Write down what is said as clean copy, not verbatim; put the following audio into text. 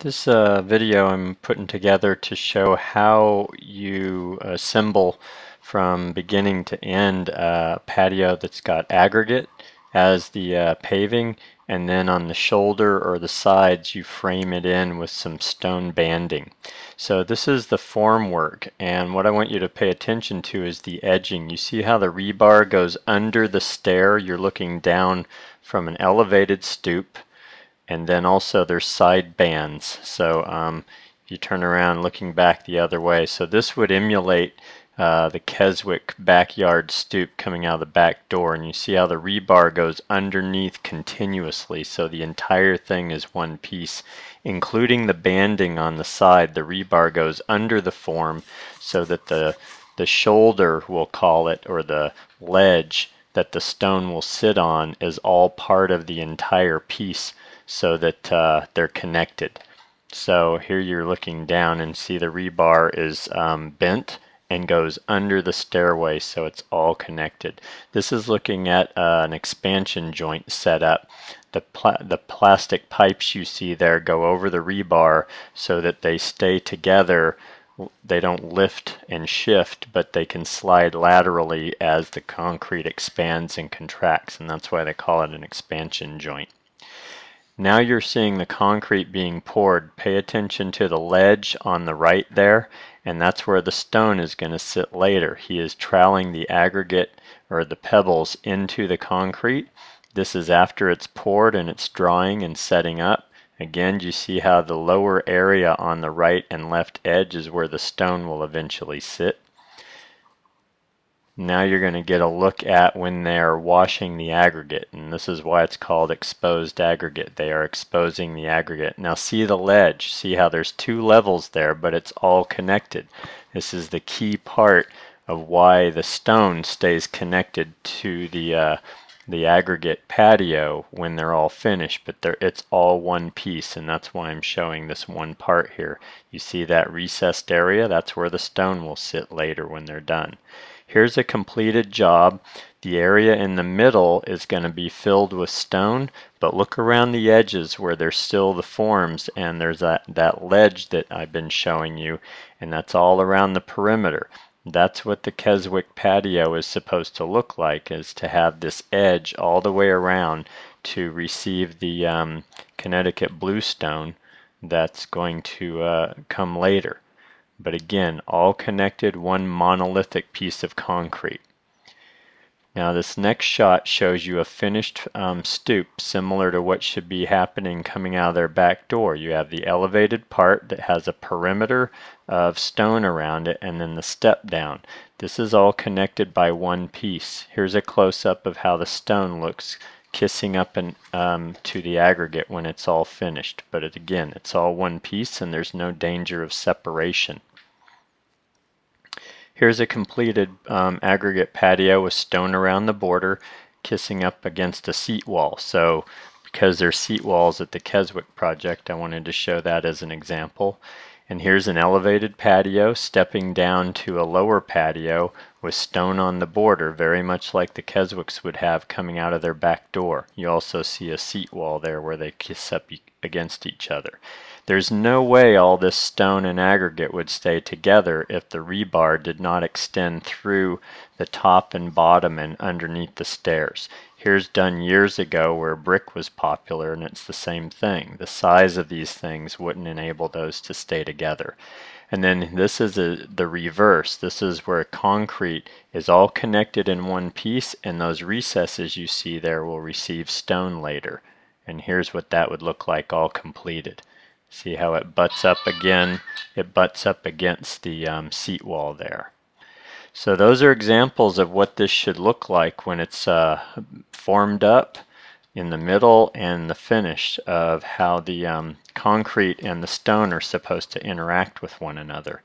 This video I'm putting together to show how you assemble from beginning to end a patio that's got aggregate as the paving, and then on the shoulder or the sides you frame it in with some stone banding. So this is the form work, and what I want you to pay attention to is the edging. You see how the rebar goes under the stair? You're looking down from an elevated stoop. And then also there's side bands, so if you turn around looking back the other way, so this would emulate the Keswick backyard stoop coming out of the back door, and you see how the rebar goes underneath continuously, so the entire thing is one piece, including the banding on the side. The rebar goes under the form so that the shoulder, we'll call it, or the ledge that the stone will sit on is all part of the entire piece, so that they're connected. So here you're looking down and see the rebar is bent and goes under the stairway, so it's all connected. This is looking at an expansion joint setup. The plastic pipes you see there go over the rebar so that they stay together. They don't lift and shift, but they can slide laterally as the concrete expands and contracts, and that's why they call it an expansion joint. Now you're seeing the concrete being poured. Pay attention to the ledge on the right there, and that's where the stone is going to sit later. He is troweling the aggregate or the pebbles into the concrete. This is after it's poured and it's drying and setting up. Again, you see how the lower area on the right and left edge is where the stone will eventually sit. Now you're going to get a look at when they're washing the aggregate, and this is why it's called exposed aggregate. They are exposing the aggregate. Now see the ledge. See how there's two levels there, but it's all connected. This is the key part of why the stone stays connected to the aggregate patio when they're all finished, but it's all one piece, and that's why I'm showing this one part here. You see that recessed area? That's where the stone will sit later when they're done. Here's a completed job. The area in the middle is going to be filled with stone, but look around the edges where there's still the forms, and there's that ledge that I've been showing you, and that's all around the perimeter. That's what the Keswick patio is supposed to look like, is to have this edge all the way around to receive the Connecticut bluestone that's going to come later. But again, all connected, one monolithic piece of concrete. Now this next shot shows you a finished stoop similar to what should be happening coming out of their back door. You have the elevated part that has a perimeter of stone around it, and then the step down. This is all connected by one piece. Here's a close-up of how the stone looks kissing up to the aggregate when it's all finished. But again, it's all one piece and there's no danger of separation. Here's a completed aggregate patio with stone around the border kissing up against a seat wall. So because there's seat walls at the Keswick project, I wanted to show that as an example. And here's an elevated patio stepping down to a lower patio with stone on the border, very much like the Keswicks would have coming out of their back door. You also see a seat wall there where they kiss up against each other. There's no way all this stone and aggregate would stay together if the rebar did not extend through the top and bottom and underneath the stairs. Here's done years ago where brick was popular, and it's the same thing. The size of these things wouldn't enable those to stay together. And then this is the reverse. This is where concrete is all connected in one piece, and those recesses you see there will receive stone later. And here's what that would look like all completed. See how it butts up again? It butts up against the seat wall there. So those are examples of what this should look like when it's formed up in the middle and the finish of how the concrete and the stone are supposed to interact with one another.